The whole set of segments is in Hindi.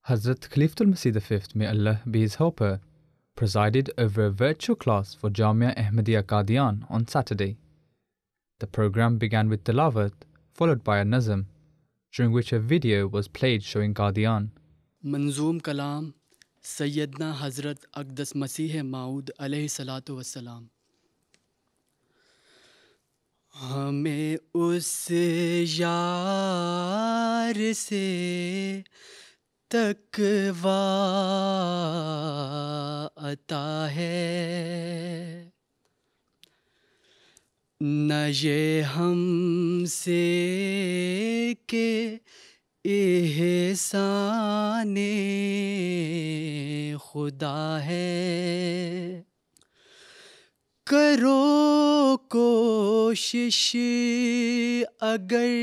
Hazrat Khalifatul Masih V, may Allah be his helper, presided over a virtual class for Jamia Ahmadiyya Qadian on Saturday. The program began with tilawat, followed by a nazm, during which a video was played showing Qadian. मंजूम कलाम सैयदना हज़रत अक़दस मसीह माऊद अलैहिस्सलातु वस्सलाम। हमें उस यार से तक़वा अता है, न ये हमसे के एहसाने खुदा है। करो कोशिश अगर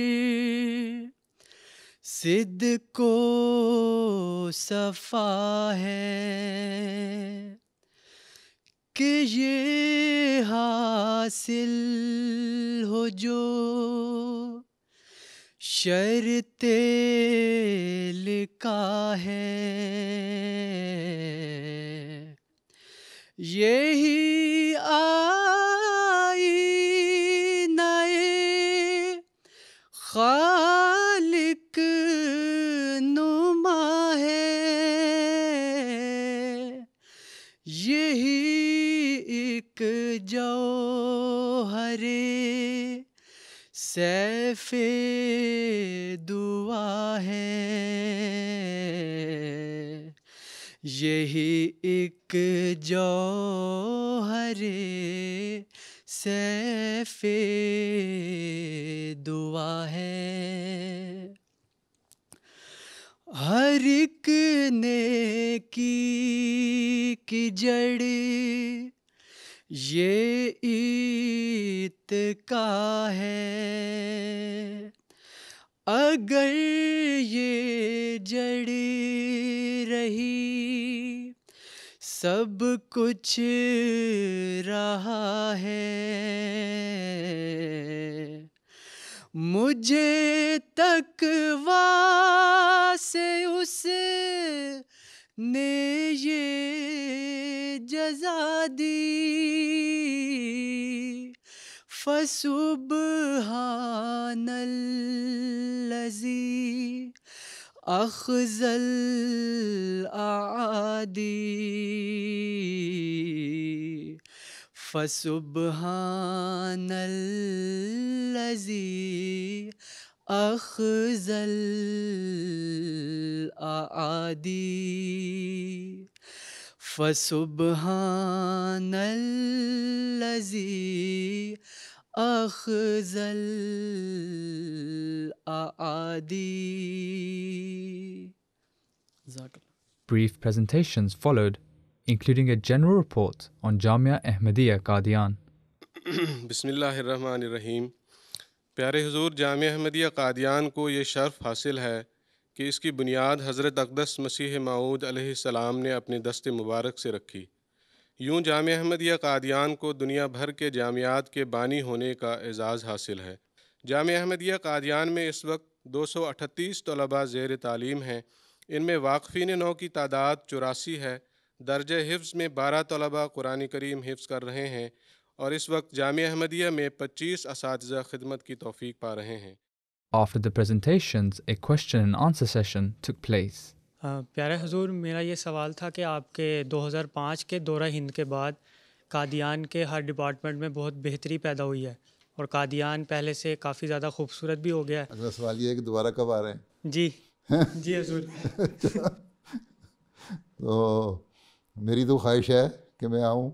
सिद्क़ को सफ़ा है, कि ये हासिल हो जो शर्ते लिखा है। यही आईना-ए खालिक नुमा है, यही एक जौहरे सैफ़े दुआ है, यही एक जौहरे सैफ़े दुआ है। हर एक नेकी की जड़ ये इत्क़ा है, अगर ये जड़ रही सब कुछ रहा है। मुझे तक़वा से उसने ये जज़ा दी, फ़सुब्हानल्लज़ी अख़ज़ल आदी, फ़सुब्हानल्लज़ी अख़ज़ल आदी, फ़सुब्हानल्लज़ी अख़ज़ल आदी। Brief presentations followed, including a general report on Jamia Ahmadiyya Qadian. बिस्मिल्लाहिर्रहमानिर्रहीम। प्यारे हुजूर, जामिया अहमदिया कादियान को ये शर्फ़ हासिल है कि इसकी बुनियाद हज़रत अक़दस मसीह माऊद अलैहिस्सलाम ने अपने दस्ते मुबारक से रखी। यूँ जामिया अहमदिया कादियान को दुनिया भर के जामियात के बानी होने का एज़ाज़ हासिल है। जामिया अहमदिया कादियान में इस वक्त 238 तलबा ज़ेर तालीम हैं। इनमें वाक़फ़ीन नौ की तादाद 84 है। दर्जे हिफ्ज़ में 12 तलबा कुरान करीम हिफ्ज़ कर रहे हैं और इस वक्त जामिया अहमदिया में 25 असातिज़ा खिदमत की तौफ़ीक पा रहे हैं। After the presentations, a question and answer session took place. प्यारे हुजूर, मेरा ये सवाल था कि आपके 2005 के दौरा हिंद के बाद कादियान के हर डिपार्टमेंट में बहुत बेहतरी पैदा हुई है और कादियान पहले से काफ़ी ज़्यादा खूबसूरत भी हो गया है। अच्छा, सवाल ये है कि दोबारा कब आ रहे हैं? जी जी हुजूर। तो मेरी तो ख्वाहिश है कि मैं आऊँ।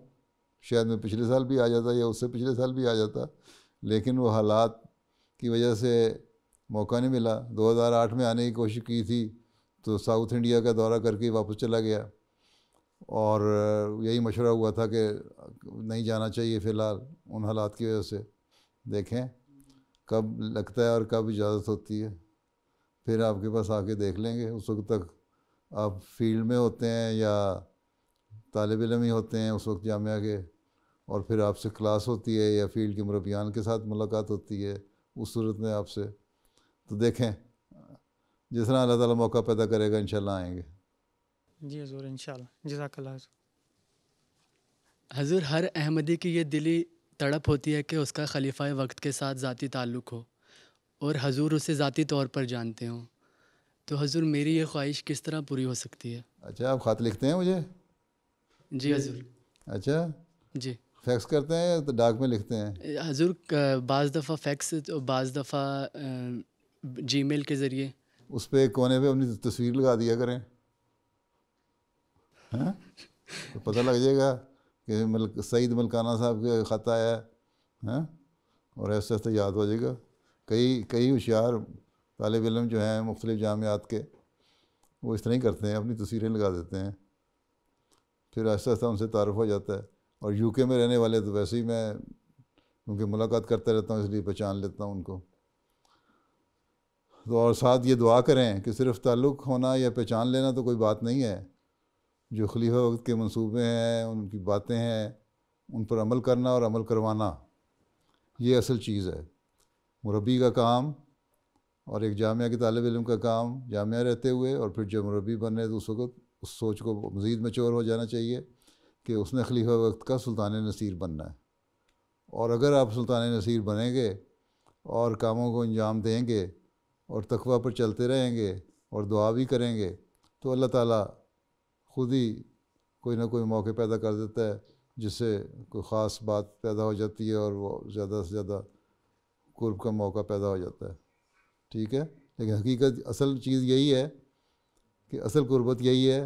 शायद मैं पिछले साल भी आ जाता या उससे पिछले साल भी आ जाता, लेकिन वो हालात की वजह से मौका नहीं मिला। 2008 में आने की कोशिश की थी तो साउथ इंडिया का दौरा करके वापस चला गया और यही मशवरा हुआ था कि नहीं जाना चाहिए फ़िलहाल उन हालात की वजह से। देखें कब लगता है और कब इजाज़त होती है, फिर आपके पास आके देख लेंगे। उस वक्त तक आप फील्ड में होते हैं या तालिब इल्म ही होते हैं उस वक्त जामिया के, और फिर आपसे क्लास होती है या फील्ड के मुरब्बियान के साथ मुलाकात होती है उस सूरत में आपसे। तो देखें जिस तरह अल्लाह ताला मौका पैदा करेगा इंशाल्लाह आएंगे। जी हजूर, इंशाल्लाह। जज़ाकल्लाह हजूर। हजूर, हर अहमदी की ये दिली तड़प होती है कि उसका खलीफा वक्त के साथ ज़ाती ताल्लुक़ हो और हजूर उसे ज़ाती तौर पर जानते हों। तो हजूर, मेरी ये ख्वाहिश किस तरह पूरी हो सकती है? अच्छा, आप ख़त लिखते हैं मुझे? जी हजूर। अच्छा, जी फैक्स करते हैं या तो डाक में लिखते हैं? हजूर, बाज़ दफ़ा फैक्स तो बाज़ दफ़ा जीमेल के ज़रिए। उस पर एक कोने पे अपनी तस्वीर लगा दिया करें, हैं? तो पता लग जाएगा कि सईद मलकाना साहब के ख़त आया है, हैं? और ऐसे ऐसे याद हो जाएगा। कई कई होशियार तालिब इल्म जो हैं मुख्तलिफ़ जामियात के, वो इस तरह ही करते हैं, अपनी तस्वीरें लगा देते हैं, फिर ऐसा ऐसा उनसे तारुफ हो जाता है। और यूके में रहने वाले तो वैसे ही मैं उनकी मुलाकात करता रहता हूँ, इसलिए पहचान लेता हूँ उनको। तो और साथ ये दुआ करें कि सिर्फ़ ताल्लुक़ होना या पहचान लेना तो कोई बात नहीं है, जो खलीफा वक्त के मंसूबे हैं, उनकी बातें हैं, उन पर अमल करना और अमल करवाना, ये असल चीज़ है। मुरब्बी का काम और एक जामिया के तालिब इल्म का काम, जामिया रहते हुए और फिर जब मुरब्बी बनने तो उस वक्त उस सोच को मज़ीद मैच्योर हो जाना चाहिए कि उसने खलीफा वक्त का सुल्तान नसीर बनना है। और अगर आप सुल्तान नसीर बनेंगे और कामों को अंजाम देंगे और तकवा पर चलते रहेंगे और दुआ भी करेंगे, तो अल्लाह ताला ख़ुद ही कोई ना कोई मौके पैदा कर देता है जिससे कोई ख़ास बात पैदा हो जाती है और वो ज़्यादा से ज़्यादा कुर्ब का मौका पैदा हो जाता है। ठीक है, लेकिन हकीकत असल चीज़ यही है कि असल कुर्बत यही है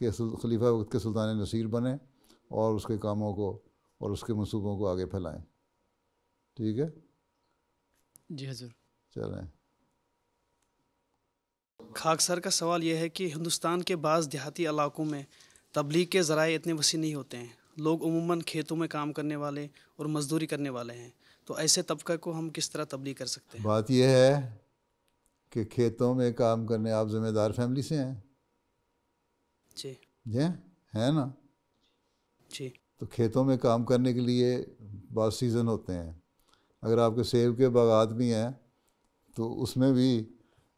कि खलीफा वक्त के सुल्तान नसीर बने और उसके कामों को और उसके मंसूबों को आगे फैलाएं। ठीक है जी हजूर। चलें। खाकसर का सवाल यह है कि हिंदुस्तान के बाज़ देहाती इलाकों में तबलीग के ज़राए इतने वसी नहीं होते हैं। लोग उमूमन खेतों में काम करने वाले और मज़दूरी करने वाले हैं। तो ऐसे तबका को हम किस तरह तबलीग कर सकते हैं? बात यह है कि खेतों में काम करने, आप ज़िम्मेदार फैमिली से हैं जी जी, है ना? जी तो खेतों में काम करने के लिए बात सीज़न होते हैं। अगर आपके सेब के बागात भी हैं तो उसमें भी,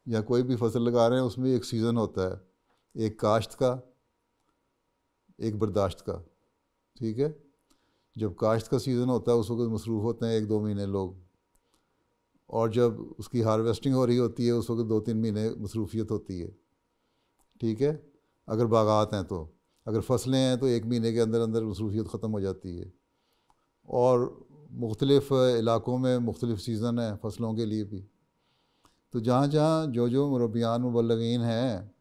या कोई भी फसल लगा रहे हैं उसमें एक सीज़न होता है, एक काश्त का, एक बर्दाश्त का। ठीक है, जब काश्त का सीज़न होता है उस वक्त मसरूफ़ होते हैं 1-2 महीने लोग, और जब उसकी हार्वेस्टिंग हो रही होती है उस वक्त 2-3 महीने मसरूफियत होती है। ठीक है, अगर बागात हैं तो, अगर फसलें हैं तो 1 महीने के अंदर अंदर मसरूफियत ख़त्म हो जाती है। और मुख्तलिफ़ इलाक़ों में मुख्तलिफ़ सीज़न है फसलों के लिए भी। तो जहाँ जहाँ जो जो मुरब्बियान मुबल्लिगीन हैं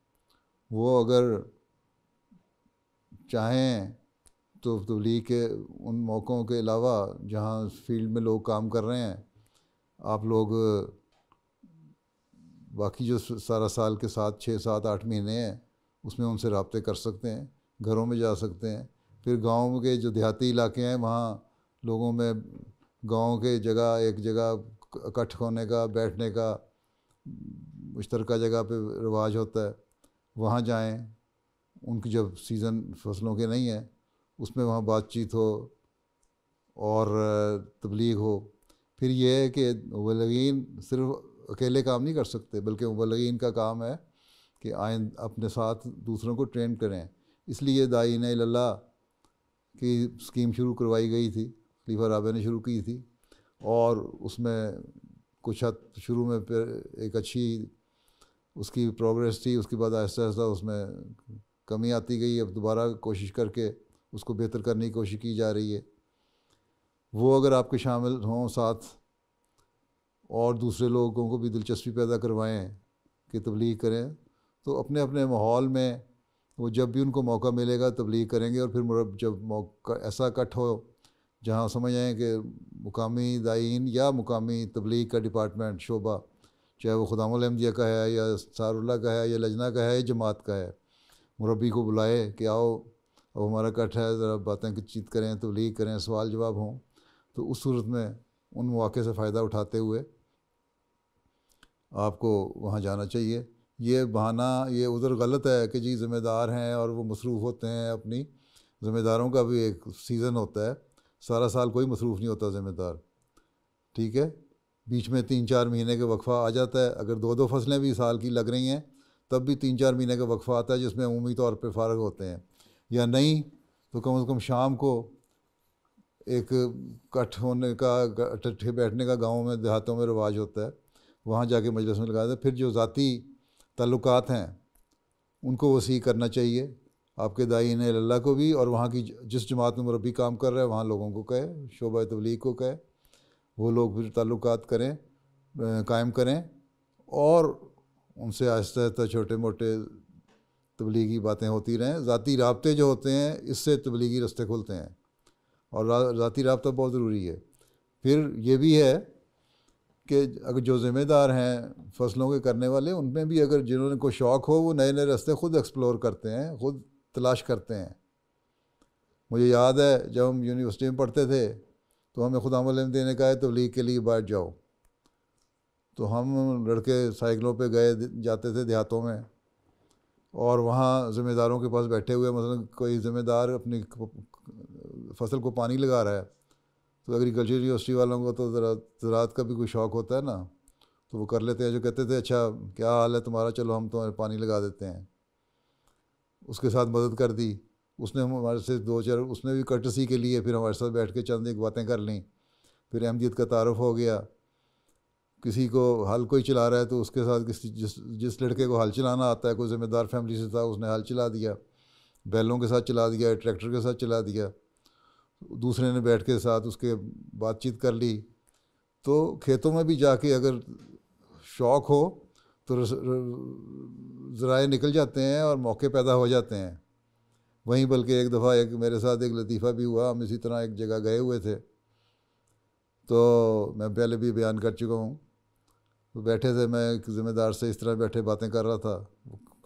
वो अगर चाहें तो तबलीग के उन मौक़ों के अलावा जहाँ फील्ड में लोग काम कर रहे हैं, आप लोग बाकी जो सारा साल के 6-7-8 महीने हैं उसमें उनसे रब्ते कर सकते हैं, घरों में जा सकते हैं। फिर गाँव के जो देहाती इलाके हैं वहाँ लोगों में गाँव के जगह एक जगह इकट्ठ होने का, बैठने का मुश्तरका जगह पे रिवाज होता है, वहाँ जाएं। उनकी जब सीज़न फसलों के नहीं है उसमें वहाँ बातचीत हो और तबलीग हो। फिर ये है कि मुबल्लिगीन सिर्फ अकेले काम नहीं कर सकते, बल्कि मुबल्लिगीन का काम है कि आइन अपने साथ दूसरों को ट्रेन करें। इसलिए दाईन इल्लल्लाह की स्कीम शुरू करवाई गई थी, खलीफा राबे ने शुरू की थी, और उसमें कुछ हद शुरू में फिर एक अच्छी उसकी प्रोग्रेस थी, उसके बाद आहिस्ता आहिस्ता उसमें कमी आती गई। अब दोबारा कोशिश करके उसको बेहतर करने की कोशिश की जा रही है। वो अगर आपके शामिल हों साथ और दूसरे लोगों को भी दिलचस्पी पैदा करवाएं कि तबलीग करें, तो अपने अपने माहौल में वो जब भी उनको मौका मिलेगा तबलीग करेंगे। और फिर जब मौका ऐसा इकट्ठ हो जहाँ समझ आए कि मुकामी दायीन या मुकामी तबलीग का डिपार्टमेंट शोबा, चाहे वो खुदामुल अहमदिया का है या सारुल्लाह का है या लजना का है या जमात का है, मुरब्बी को बुलाए कि आओ अब हमारा इकट्ठ है, ज़रा बातें चीत करें, तबलीग करें, सवाल जवाब हों। तो उस सूरत में उन मौक़े से फ़ायदा उठाते हुए आपको वहाँ जाना चाहिए। ये बहाना ये उधर गलत है कि जी ज़िम्मेदार हैं और वो मसरूफ़ होते हैं अपनी, ज़िम्मेदारों का भी एक सीज़न होता है, सारा साल कोई मसरूफ़ नहीं होता ज़िम्मेदार। ठीक है, बीच में 3-4 महीने का वक्फ़ा आ जाता है। अगर 2-2 फसलें भी साल की लग रही हैं तब भी 3-4 महीने का वक्फा आता है जिसमें अमूमी तौर पे फ़ारग होते हैं, या नहीं तो कम से कम शाम को एक इकट्ठ होने का, इकट्ठे बैठने का गाँव में देहातों में रिवाज होता है, वहाँ जाके मजलिस में लगाते हैं। फिर जो ज़ाती ताल्लुकात हैं उनको वसी करना चाहिए, आपके दाईन अल्लाह को भी, और वहाँ की जिस जमात में मुरब्बी काम कर रहा है वहाँ लोगों को कहे, शोबा तबलीग को कहे, वो लोग फिर ताल्लुकात करें, कायम करें, और उनसे आहिस्ता आहिस्ता छोटे मोटे तबलीगी बातें होती रहें। ज़ाती राब्ते जो होते हैं इससे तबलीगी रास्ते खुलते हैं, और ज़ाती राब्ता बहुत ज़रूरी है। फिर ये भी है कि अगर जो ज़िम्मेदार हैं फसलों के करने वाले, उनमें भी अगर जिन्होंने को शौक़ हो वो नए नए रास्ते ख़ुद एक्सप्लोर करते हैं, ख़ुद तलाश करते हैं। मुझे याद है जब हम यूनिवर्सिटी में पढ़ते थे तो हमें खुदा इल्म देने का है तबलीग के लिए बाहर जाओ, तो हम लड़के साइकिलों पे गए जाते थे देहातों में, और वहाँ ज़िम्मेदारों के पास बैठे हुए, मसलन कोई ज़िम्मेदार अपनी फसल को पानी लगा रहा है, तो एग्रीकल्चर यूनिवर्सिटी वालों को तो ज़राअत का भी कोई शौक़ होता है ना, तो वो कर लेते हैं। जो कहते थे अच्छा क्या हाल है तुम्हारा, चलो हम तुम्हें पानी लगा देते हैं, उसके साथ मदद कर दी। उसने हमारे से 2-4, उसने भी कर्टसी के लिए फिर हमारे साथ बैठ के चंद एक बातें कर लीं, फिर अहमदियत का तारुफ हो गया। किसी को हल कोई चला रहा है तो उसके साथ जिस लड़के को हल चलाना आता है, कोई ज़िम्मेदार फैमिली से था, उसने हल चला दिया, बैलों के साथ चला दिया, ट्रैक्टर के साथ चला दिया, दूसरे ने बैठ के साथ उसके बातचीत कर ली। तो खेतों में भी जाके अगर शौक़ हो तो ज़राए निकल जाते हैं और मौके पैदा हो जाते हैं वहीं। बल्कि एक दफ़ा एक मेरे साथ एक लतीफ़ा भी हुआ, हम इसी तरह एक जगह गए हुए थे, तो मैं पहले भी बयान कर चुका हूँ। तो बैठे थे, मैं एक ज़िम्मेदार से इस तरह बैठे बातें कर रहा था,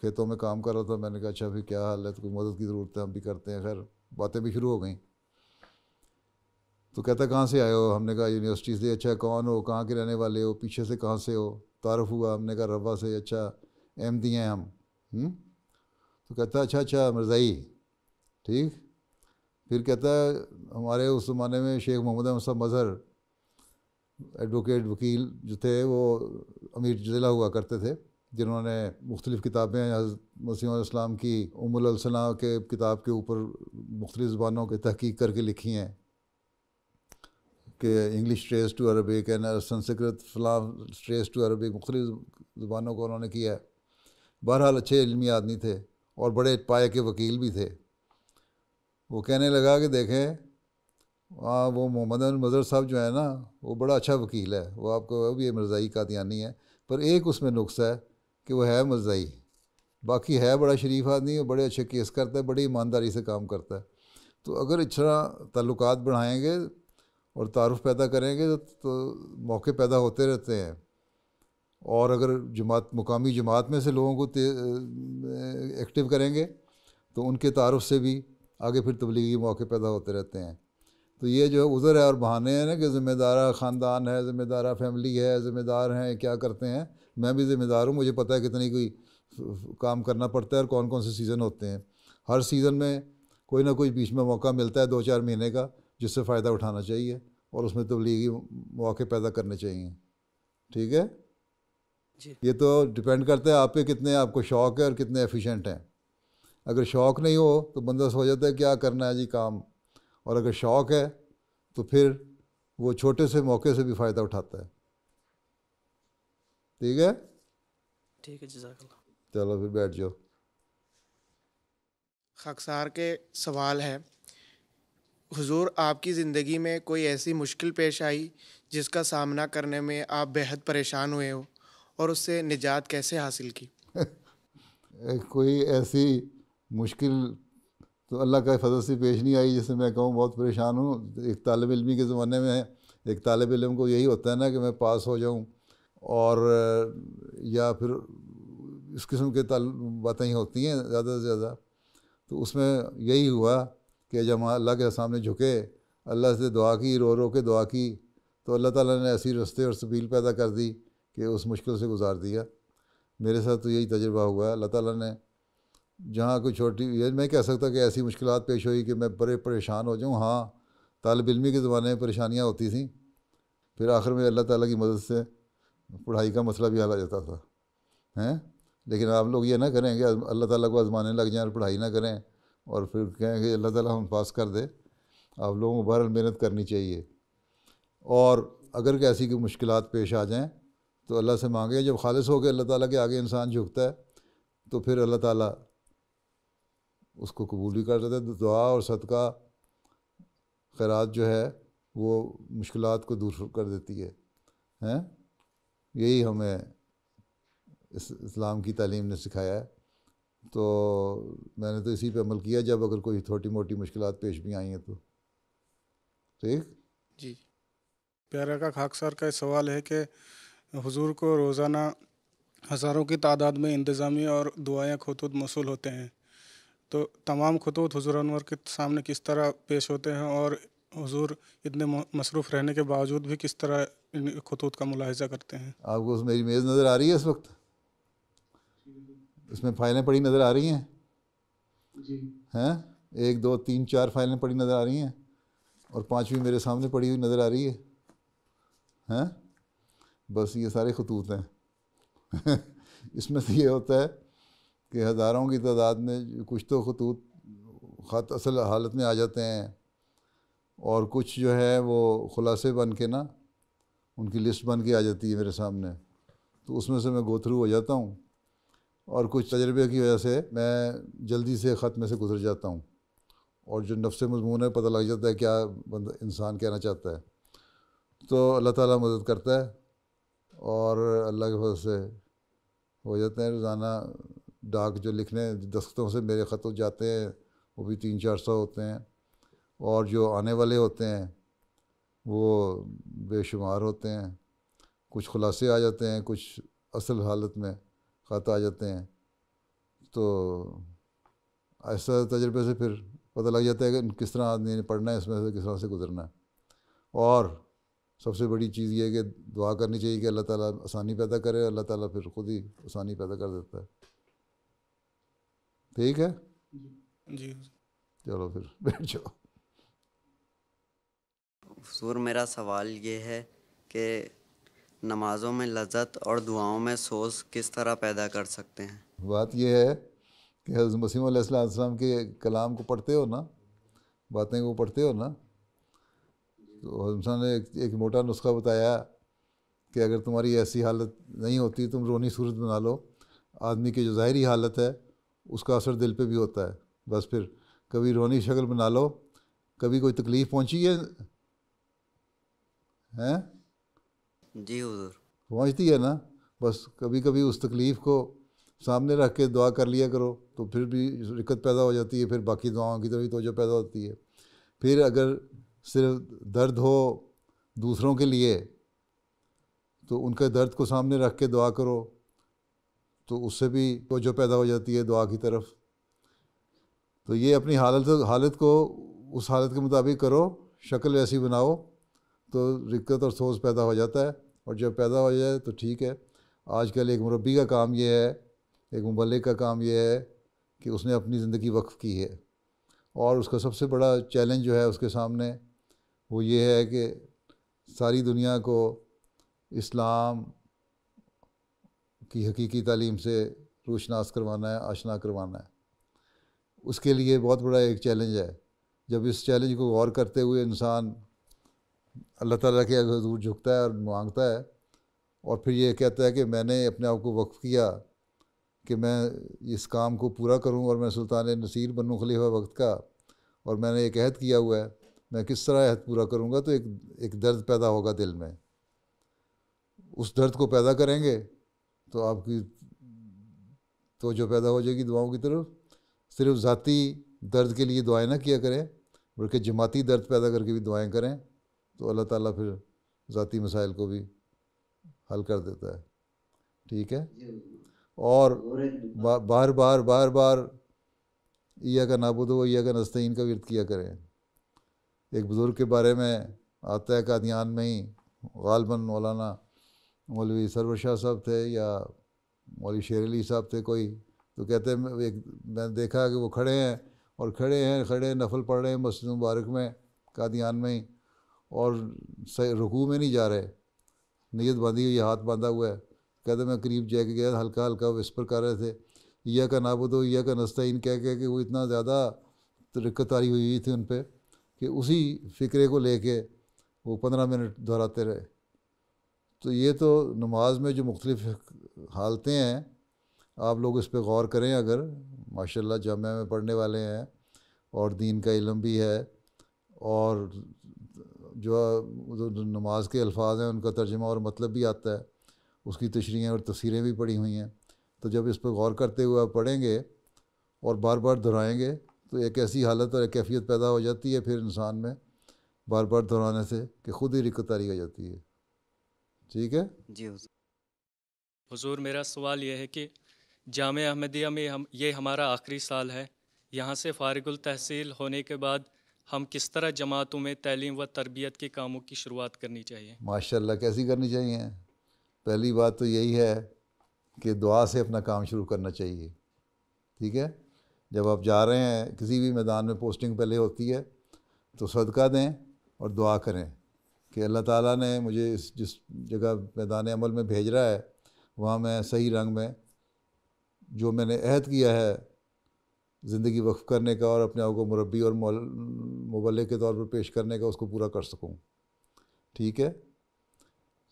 खेतों में काम कर रहा था। मैंने कहा अच्छा फिर क्या हाल है, तो कोई मदद की ज़रूरत है, हम भी करते हैं। खैर बातें भी शुरू हो गई। तो कहता कहाँ से आए हो, हमने कहा यूनिवर्सिटी से। अच्छा कौन हो, कहाँ के रहने वाले हो, पीछे से कहाँ से हो, तारुफ हुआ, हमने कहा रवा से। अच्छा अहमदी हैं हम। तो कहता अच्छा मिर्ज़ाई, ठीक। फिर कहता हमारे उस ज़माने में शेख मोहम्मद अहमद साहब मज़हर एडवोकेट वकील जो थे वो अमीर ज़िला हुआ करते थे, जिन्होंने मुख्तलिफ़ किताबें मसीह अलैहिस्सलाम की उम्मुल अलसना के किताब के ऊपर मुख्तलिफ़ ज़बानों के तहकीक करके लिखी हैं कि English trace to Arabic and Sanskrit फलां ट्रेस टू अरबिक, मुख्तलिफ़ ज़बानों को उन्होंने किया है। बहरहाल अच्छे इल्मी आदमी थे और बड़े पाए के वकील भी थे। वो कहने लगा कि देखें वो मोहम्मद अहमद मज़हर साहब जो है ना, वो बड़ा अच्छा वकील है, वो आपको वो भी मिर्ज़ाई कादियानी है, पर एक उसमें नुक्स है कि वो है मिर्ज़ाई, बाकी है बड़ा शरीफ आदमी है, बड़े अच्छे केस करता है, बड़ी ईमानदारी से काम करता है। तो अगर इस तरह ताल्लुकात बढ़ाएंगे और तारुफ पैदा करेंगे तो मौके पैदा होते रहते हैं। और अगर जमात मुकामी जमात में से लोगों को एक्टिव करेंगे तो उनके तारुफ से भी आगे फिर तबलीगी मौके पैदा होते रहते हैं। तो ये जो उज़र है और बहाने हैं ना कि ज़िम्मेदार ख़ानदान है, ज़िम्मेदार फैमिली है, ज़िम्मेदार हैं, क्या करते हैं। मैं भी ज़िम्मेदार हूँ, मुझे पता है कितनी कोई काम करना पड़ता है और कौन कौन से सीज़न होते हैं। हर सीज़न में कोई ना कोई बीच में मौका मिलता है 2-4 महीने का, जिससे फ़ायदा उठाना चाहिए और उसमें तबलीगी मौके पैदा करने चाहिए। ठीक है जी। ये तो डिपेंड करता है आप पे कितने आपको शौक़ है और कितने एफिशिएंट हैं। अगर शौक़ नहीं हो तो बंदा सोच जाता है क्या करना है जी काम, और अगर शौक़ है तो फिर वो छोटे से मौके से भी फ़ायदा उठाता है। ठीक है जज़ाकल्लाह। चलो फिर बैठ जाओ। ख़ाकसार के सवाल है, हुजूर आपकी ज़िंदगी में कोई ऐसी मुश्किल पेश आई जिसका सामना करने में आप बेहद परेशान हुए हो और उससे निजात कैसे हासिल की? कोई ऐसी मुश्किल तो अल्लाह का फजल से पेश नहीं आई जिससे मैं कहूँ बहुत परेशान हूँ। एक तालिब इल्मी के ज़माने में एक तालिब इल्म को यही होता है ना कि मैं पास हो जाऊँ, और या फिर इस किस्म के बातें ही होती हैं ज़्यादा से ज़्यादा। तो उसमें यही हुआ कि जब अल्लाह के सामने झुके, अल्लाह से दुआ की, रो रो के दुआ की, तो अल्लाह ताला ने ऐसी रास्ते और सबील पैदा कर दी कि उस मुश्किल से गुजार दिया। मेरे साथ तो यही तजुर्बा हुआ है। अल्लाह ताला ने जहाँ कोई छोटी, ये मैं कह सकता कि ऐसी मुश्किलात पेश हुई कि मैं बड़े परेशान हो जाऊँ। हाँ, तालिब इल्मी के ज़माने में परेशानियाँ होती थी, फिर आखिर में अल्लाह ताला की मदद से पढ़ाई का मसला भी हल आ जाता था। हैं लेकिन आप लोग ये ना करें कि अल्लाह ताला को आजमाने लग जाएं और पढ़ाई ना करें और फिर कहें कि अल्लाह ताला हम पास कर दे। आप लोगों को बहरहाल मेहनत करनी चाहिए, और अगर ऐसी कोई मुश्किलात पेश आ जाएं तो अल्लाह से मांगे। जब खालिस हो के अल्लाह ताला के आगे इंसान झुकता है तो फिर अल्लाह ताला उसको कबूल भी कर देता है। दुआ और सदका खैरात जो है वो मुश्किलात को दूर कर देती है, हैं? यही हमें इस्लाम की तालीम ने सिखाया है। तो मैंने तो इसी पे अमल किया जब अगर कोई छोटी मोटी मुश्किलात पेश भी आई हैं तो। ठीक जी। प्यारा का खाक सर का सवाल है कि हुजूर को रोज़ाना हज़ारों की तादाद में इंतज़ामी और दुआएं खुतूत मौसूल होते हैं, तो तमाम खुतूत हुजूर अनवर के सामने किस तरह पेश होते हैं और हुजूर इतने मसरूफ़ रहने के बावजूद भी किस तरह इन खुतूत का मुलाहिज़ा करते हैं? आपको उस मेरी मेज़ नज़र आ रही है इस वक्त? इसमें फ़ाइलें पड़ी नज़र आ रही हैं? हैं? 1 2 3 4 फाइलें पड़ी नज़र आ रही हैं और 5वीं मेरे सामने पड़ी हुई नज़र आ रही है। हैं? बस ये सारे खतूत हैं। इसमें से ये होता है कि हज़ारों की तादाद में कुछ तो खतूत ख़त असल हालत में आ जाते हैं और कुछ जो है वो ख़ुलासे बन के ना उनकी लिस्ट बन के आ जाती है मेरे सामने, तो उसमें से मैं गो थ्रू हो जाता हूँ और कुछ तजर्बे की वजह से मैं जल्दी से ख़त में से गुजर जाता हूँ और जो नफ्स मज़मून है पता लग जाता है क्या बंदा इंसान कहना चाहता है। तो अल्लाह ताला मदद करता है और अल्लाह के फज़ल से हो जाते हैं। रोज़ाना डाक जो लिखने दस्तों से मेरे ख़त जाते हैं वो भी 300-400 होते हैं और जो आने वाले होते हैं वो बेशुमार होते हैं। कुछ खुलासे आ जाते हैं, कुछ असल हालत में ख़त आ जाते हैं। तो ऐसा तजर्बे से फिर पता लग जाता है कि किस तरह आदमी ने पढ़ना है, इसमें से किस तरह से गुजरना है। और सबसे बड़ी चीज़ ये है कि दुआ करनी चाहिए कि अल्लाह ताला आसानी पैदा करे, अल्लाह ताला फिर ख़ुद ही आसानी पैदा कर देता है। ठीक है जी। चलो फिर बैठ जाओ। हुजूर, मेरा सवाल ये है कि नमाज़ों में लज़्ज़त और दुआओं में सोज़ किस तरह पैदा कर सकते हैं? बात यह है कि हज़रत मसीह अलैहिस्सलाम के कलाम को पढ़ते हो ना, बातें को पढ़ते हो ना, तो हज़रत ने एक मोटा नुस्खा बताया कि अगर तुम्हारी ऐसी हालत नहीं होती तुम रोनी सूरत बना लो। आदमी की जो ज़ाहिरी हालत है उसका असर दिल पे भी होता है। बस फिर कभी रोनी शक्ल बना लो, कभी कोई तकलीफ़ पहुंची है हैं? जी हुजूर। पहुंचती है ना, बस कभी कभी उस तकलीफ़ को सामने रख के दुआ कर लिया करो तो फिर भी दिक्कत पैदा हो जाती है, फिर बाकी दुआओं की तरफ भी तवज्जो पैदा होती है। फिर अगर सिर्फ दर्द हो दूसरों के लिए तो उनके दर्द को सामने रख के दुआ करो तो उससे भी तवज्जो पैदा हो जाती है दुआ की तरफ। तो ये अपनी हालत को उस हालत के मुताबिक करो, शक्ल ऐसी बनाओ तो दिक्कत और सोच पैदा हो जाता है। और जब पैदा हो जाए तो ठीक है। आजकल एक मुरब्बी का काम ये है, एक मुबल्लिग का काम ये है कि उसने अपनी ज़िंदगी वक्फ़ की है और उसका सबसे बड़ा चैलेंज जो है उसके सामने वो ये है कि सारी दुनिया को इस्लाम की हकीकी तालीम से रोशनास करवाना है, आशना करवाना है। उसके लिए बहुत बड़ा एक चैलेंज है। जब इस चैलेंज को गौर करते हुए इंसान अल्लाह ताला के आगे हज़ूर झुकता है और मांगता है और फिर ये कहता है कि मैंने अपने आप को वक्फ़ किया कि मैं इस काम को पूरा करूं और मैं सुल्तान नसीर बनूं खलीफा वक्त का, और मैंने एक अहद किया हुआ है, मैं किस तरह अहद पूरा करूंगा। तो एक दर्द पैदा होगा दिल में। उस दर्द को पैदा करेंगे तो आपकी तो जो पैदा हो जाएगी दुआओं की तरफ। सिर्फ ज़ाती दर्द के लिए दुआएं ना किया करें बल्कि जमाती दर्द पैदा करके भी दुआएं करें तो अल्लाह ताला फिर ज़ाती मसाइल को भी हल कर देता है। ठीक है। और बार बार ईया का नाबुदो व ईया का नस्तईन का विर्द किया करें। एक बुज़ुर्ग के बारे में आता है कादियान में ही, गालबन मौलाना मौलवी सरवर शाह साहब थे या मौलवी शेर अली साहब थे कोई, तो कहते हैं मैंने देखा कि वो खड़े हैं नफल पढ़ रहे हैं मस्जिद मुबारक में कादियान में ही, और रुकू में नहीं जा रहे, नीयत बांधी हुई, हाथ बांधा हुआ है, कहते मैं करीब जाके गया, हल्का हल्का विस्पर कर रहे थे, या का नाबुदो या का नस्ताइन कह के कि वो इतना ज़्यादा रिक्कतारी हुई थी उन पर कि उसी फ़िक्रे को लेके वो 15 मिनट दोहराते रहे। तो ये तो नमाज में जो मुख्तलिफ़ हालतें हैं, आप लोग इस पर गौर करें। अगर माशाल्लाह जामिया में पढ़ने वाले हैं और दीन का इल्म भी है और जो नमाज के अल्फाज हैं उनका तर्जुमा और मतलब भी आता है, उसकी तशरीहें और तफसीरें भी पड़ी हुई हैं। तो जब इस पर गौर करते हुए आप पढ़ेंगे और बार बार दोहराएँगे तो एक ऐसी हालत और एक कैफियत पैदा हो जाती है फिर इंसान में बार बार दोहराने से कि ख़ुद ही रिक्कतारी हो जाती है। ठीक है जी हुज़ूर। हुजूर, मेरा सवाल यह है कि जामिया अहमदिया में ये हमारा आखिरी साल है, यहाँ से फ़ारिगुल तहसील होने के बाद हम किस तरह जमातों में तालीम व तरबियत के कामों की शुरुआत करनी चाहिए? माशाल्लाह कैसी करनी चाहिए? पहली बात तो यही है कि दुआ से अपना काम शुरू करना चाहिए। ठीक है, जब आप जा रहे हैं किसी भी मैदान में, पोस्टिंग पहले होती है, तो सदका दें और दुआ करें कि अल्लाह ताला ने मुझे जिस जगह मैदान अमल में भेज रहा है वहाँ मैं सही रंग में जो मैंने अहद किया है ज़िंदगी वक्फ़ करने का और अपने आप को मुरब्बी और मुबल्लिग़ के तौर पर पेश करने का, उसको पूरा कर सकूँ। ठीक है,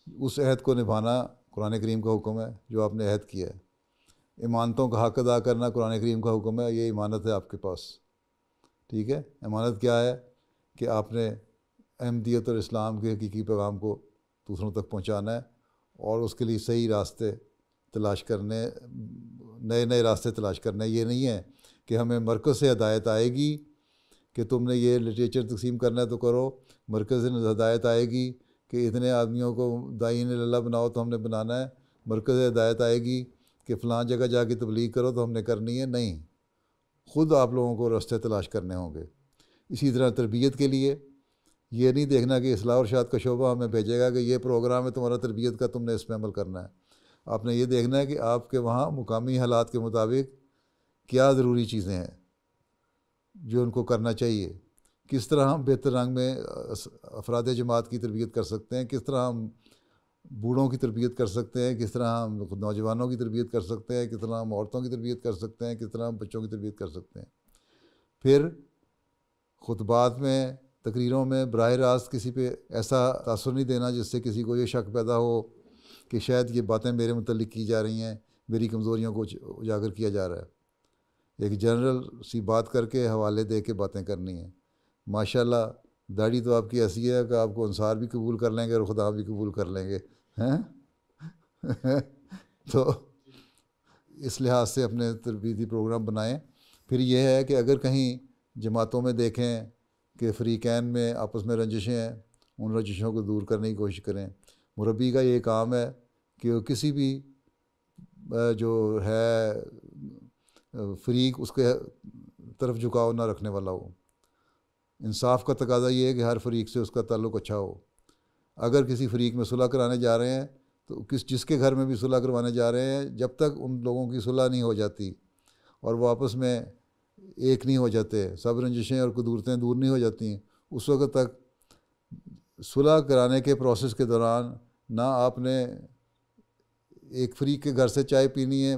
उस अहद को निभाना कुरान करीम का हुक्म है जो आपने अहद किया है। इमानतों का हक़ अदा करना कुरान करीम का हुक्म है, ये इमानत है आपके पास। ठीक है, इमानत क्या है कि आपने अहमदियत और इस्लाम के हकीकी पैगाम को दूसरों तक पहुँचाना है और उसके लिए सही रास्ते तलाश करने, नए नए रास्ते तलाश करने। ये नहीं है कि हमें मरकज़ से हदायत आएगी कि तुमने ये लिटरेचर तकसीम करना है तो करो, मरकज़ से हदायत आएगी कि इतने आदमियों को दाईन अल्लाह बनाओ तो हमने बनाना है, मरकज़ से हदायत आएगी कि फ़लाँ जगह जाके तबलीग करो तो हमने करनी है। नहीं, ख़ुद आप लोगों को रास्ते तलाश करने होंगे। इसी तरह तरबियत के लिए ये नहीं देखना कि इस्लाह और इरशाद का शोबा हमें भेजेगा कि ये प्रोग्राम है तुम्हारा तरबियत का, तुमने इसमें अमल करना है। आपने ये देखना है कि आपके वहाँ मुकामी हालात के मुताबिक क्या ज़रूरी चीज़ें हैं जो उनको करना चाहिए, किस तरह हम बेहतर रंग में अफराद जमात की तरबियत कर सकते हैं, किस तरह हम बूढ़ों की तरबियत कर सकते हैं, किस तरह हम नौजवानों की तरबियत कर सकते हैं, किस तरह हम औरतों की तरबियत कर सकते हैं, किस तरह हम बच्चों की तरबियत कर सकते हैं। फिर खुतबात में, तकरीरों में बराह रास्त किसी पे ऐसा तासुर नहीं देना जिससे किसी को ये शक पैदा हो कि शायद ये बातें मेरे मुतल्लिक़ की जा रही हैं, मेरी कमज़ोरियों को उजागर किया जा रहा है। एक जनरल सी बात करके हवाले दे के बातें करनी है। माशाल्लाह दाढ़ी तो आपकी ऐसी है कि आपको अंसार भी कबूल कर लेंगे और खुदा भी कबूल कर लेंगे, हैं? तो इस लिहाज से अपने तरबीती प्रोग्राम बनाएं। फिर यह है कि अगर कहीं जमातों में देखें कि फ़रीक़ैन में आपस में रंजिशें हैं, उन रंजिशों को दूर करने की कोशिश करें। मुरब्बी का ये काम है कि वो किसी भी जो है फ़रीक़ उसके तरफ झुकाव ना रखने वाला हो। इंसाफ का तकाज़ा ये है कि हर फ़रीक़ से उसका ताल्लुक़ अच्छा हो। अगर किसी फ़रीक़ में सुलह कराने जा रहे हैं तो जिसके घर में भी सुलह करवाने जा रहे हैं, जब तक उन लोगों की सुलह नहीं हो जाती और वो आपस में एक नहीं हो जाते, सब रंजिशें और कुदूरतें दूर नहीं हो जाती, उस वक्त तक सुलह कराने के प्रोसेस के दौरान ना आपने एक फ़रीक़ के घर से चाय पीनी है,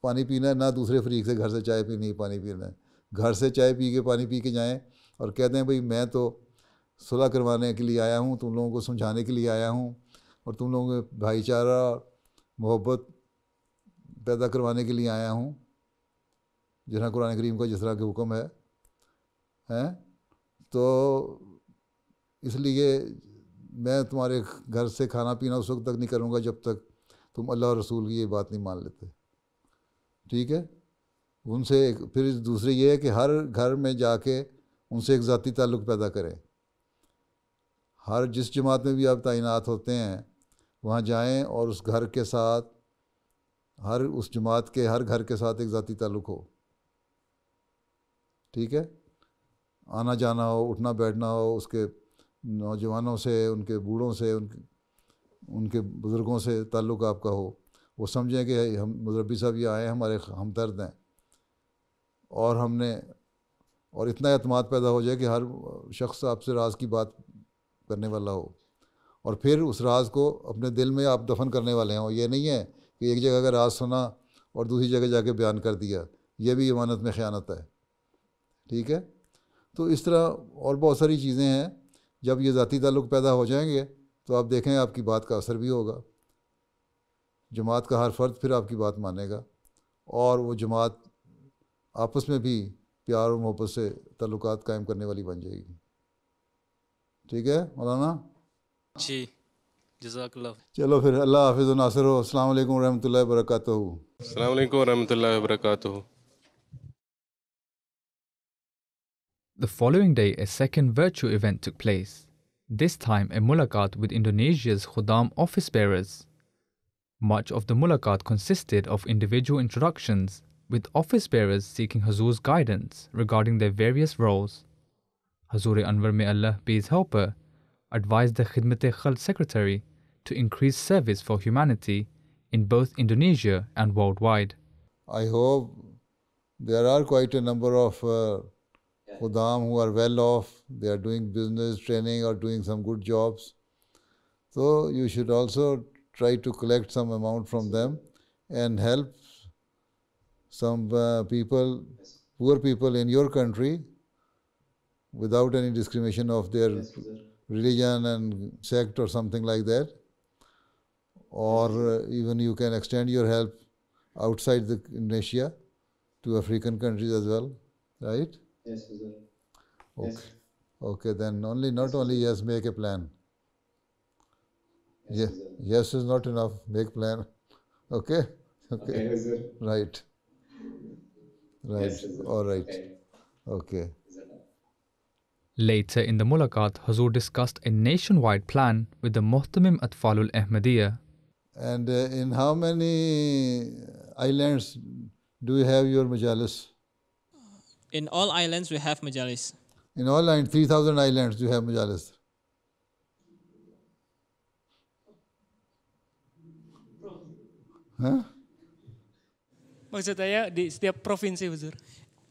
पानी पीना है, ना दूसरे फ़रीक़ से घर से चाय पीनी है, पानी पीना है। घर से चाय पी के पानी पी के जाएं और कहते हैं भाई मैं तो सुलह करवाने के लिए आया हूँ, तुम लोगों को समझाने के लिए आया हूँ और तुम लोगों में भाईचारा मोहब्बत पैदा करवाने के लिए आया हूँ, जिस तरह कुरान करीम का जिस तरह के हुक्म है। तो इसलिए मैं तुम्हारे घर से खाना पीना उस वक्त तक नहीं करूँगा जब तक तुम अल्लाह और रसूल की ये बात नहीं मान लेते। ठीक है, उनसे फिर दूसरी ये है कि हर घर में जाके उनसे एक ज़ाती ताल्लुक़ पैदा करें। हर जिस जमात में भी आप तैनात होते हैं वहाँ जाएं और उस घर के साथ, हर उस जमात के हर घर के साथ एक ज़ाती ताल्लुक़ हो। ठीक है, आना जाना हो, उठना बैठना हो, उसके नौजवानों से, उनके बूढ़ों से, उनके बुज़ुर्गों से ताल्लुक़ आपका हो। वो समझें कि हम मुरब्बी साहब ये आए हैं, हमारे हमदर्द हैं, और इतना एतमाद पैदा हो जाए कि हर शख्स आपसे राज की बात करने वाला हो। और फिर उस राज को अपने दिल में आप दफन करने वाले हैं। ये नहीं है कि एक जगह का राज सुना और दूसरी जगह जाके बयान कर दिया, ये भी अमानत में ख़यानत है। ठीक है, तो इस तरह और बहुत सारी चीज़ें हैं। जब ये ज़ाती ताल्लुक़ पैदा हो जाएंगे तो आप देखें आपकी बात का असर भी होगा, जमात का हर फ़र्द फिर आपकी बात मानेगा और वो जमात आपस में भी प्यार और मोहब्बत से ताल्लुकात कायम करने वाली बन जाएगी। ठीक है मौलाना जी, जज़ाकल्लाह। चलो फिर, अल्लाह हाफ़िज़ व नासिर हो। अस्सलामु अलैकुम व रहमतुल्लाहि व बरकातहू। अस्सलामु अलैकुम व रहमतुल्लाहि व बरकातहू। The following day, a second virtual event took place, this time a mulaqat with Indonesia's Khuddam office bearers. Much of the mulaqat consisted of individual introductions, with office bearers seeking Hazur's guidance regarding their various roles. Hazur Anwar, may Allah be his helper, advised the Khidmat-e-Khalq secretary to increase service for humanity in both Indonesia and worldwide. I hope there are quite a number of Khuddam who are well off, they are doing business training or doing some good jobs. So you should also try to collect some amount from them and help some people, poor people in your country without any discrimination of their religion and sect or something like that. Or even you can extend your help outside the Indonesia to African countries as well, right? Yes, sir. Okay. Yes. Okay, then not only yes, make a plan. Yes, Yeah, sir. yes is not enough, make plan. Okay? Okay. Okay, sir. Right. Right. Yes, sir. All right. Okay. Okay. Later in the mulaqat, Hazur discussed a nationwide plan with the Muhtamim Atfalul Ahmadiyya. And in how many islands do you have your majalis? In all islands, we have majalis. In all 3,000 islands do you have majalis? Huh? Maksud saya di setiap provinsi, Huzur.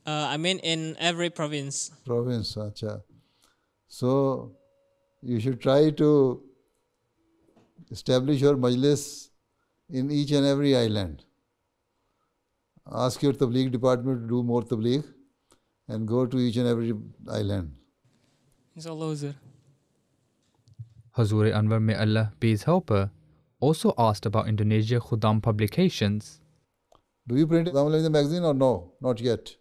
I mean in every province. Province, acha. So you should try to establish your majlis in each and every island. Ask your tabligh department to do more tabligh and go to each and every island. Inshallah, Huzur. Hazur Anwar, may Allah be his helper, also asked about Indonesia Khuddam publications. Do you print the magazine or no? Not yet.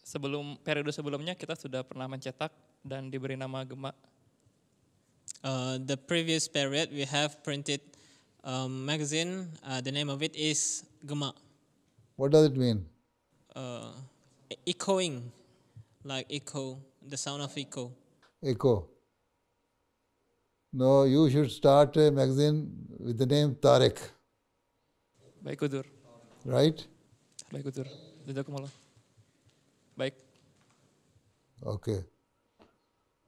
Sebelum periode sebelumnya kita sudah pernah mencetak dan diberi nama Gema. The previous period we have printed magazine. The name of it is Gema. What does it mean? Echoing, like echo, the sound of echo. Echo. No, you should start a magazine with the name Tariq. Baik, Huzur. Right? Baik, Huzur. Jazakumullah. Baik. Okay.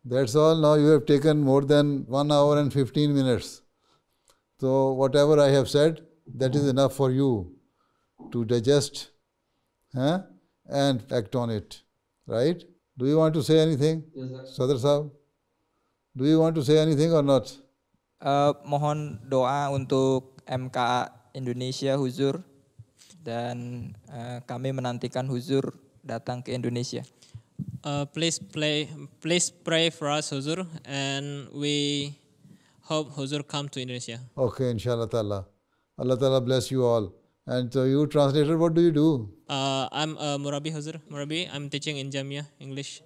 That's all. Now you have taken more than 1 hour and 15 minutes. So whatever I have said, that is enough for you to digest and act on it. Right? Do you want to say anything? Yes, Sadr Sahab? Do you want to say anything or not? Mohon doa untuk MKA Indonesia, Huzur. Dan kami menantikan Huzur datang ke Indonesia. Please pray for us, Huzur, and we hope Huzur come to Indonesia. Okay, inshallah ta'ala. Allah ta'ala bless you all. And so you translator, what do you do? I'm a Murabi, Huzur. Murabi, I'm teaching in Jamia, English.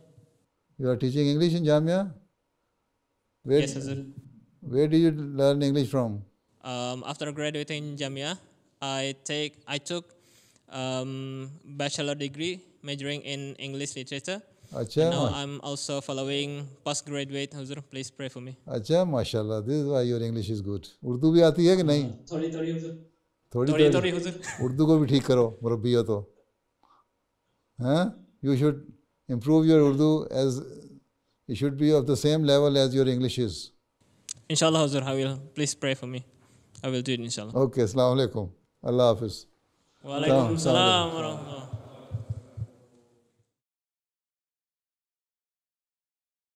You are teaching English in Jamia? Yes, Huzur. Where did you learn English from? After graduating in Jamia, I took bachelor degree majoring in English literature. Achha, now I'm also following postgraduate. Huzur, please pray for me. अच्छा माशाल्लाह, this is why your English is good. Urdu भी आती है कि नहीं? थोड़ी हुजूर. थोड़ी हुजूर. उर्दू को भी ठीक करो, मुरब्बी हो तो. हाँ? You should improve your Urdu as it should be of the same level as your English is. Inshallah, Huzur, I will. Please pray for me. I will do it, inshallah. Okay, assalamu alaikum. Allah Hafiz. Wa alaikum salam wa rahmatullah.